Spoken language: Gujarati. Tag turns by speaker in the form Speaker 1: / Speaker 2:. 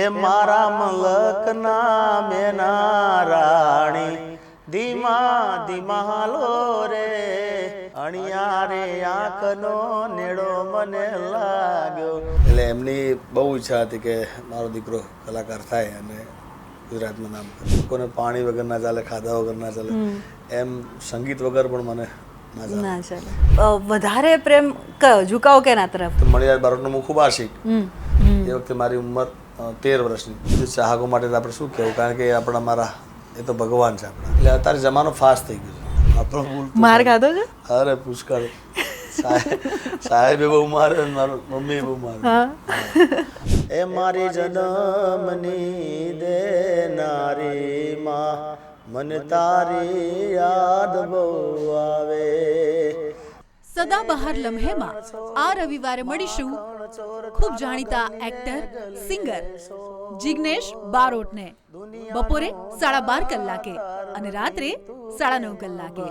Speaker 1: એ મારા મલકના મેના રાણી ધીમા ધીમા હાલો રે અણિયા રે આંખનો નેડો મને લાગ્યો. એટલે એમની બહુ ઈચ્છા હતી કે મારો દીકરો કલાકાર થાય અને ગુજરાતમાં નામ કરે. લોકોને પાણી વગર ના ચાલે, ખાધા વગર ના ચાલે, એમ સંગીત વગર પણ મને ના ચાલે.
Speaker 2: વધારે પ્રેમ કયો, ઝુકાવ કેના તરફ?
Speaker 1: તો મણિયાર બારોટનો હું ખૂબ આશિક. એ વખતે મારી ઉંમર 13 વર્ષની. ચાહકો માટે આપણે શું કહેવું, કારણ કે આપણા મારા એ તો ભગવાન છે આપણા. એટલે અત્યારે જમાનો ફાસ્ટ થઈ ગયો છે. આપણો ભૂલ
Speaker 2: માર ખાધો છે?
Speaker 1: અરે પુષ્કળ. સાહેબે બહુ મારે, મારું મમ્મી બહુ મારે. એ મારી જન્મની દેનારી માં મને તારી યાદ બહુ આવે.
Speaker 3: સદાબહાર લમ્હેમાં આ રવિવારે મળીશું ખૂબ જાણીતા એક્ટર સિંગર જિગ્નેશ બારોટને બપોરે 12:30 કલાકે અને રાત્રે 9:30 કલાકે.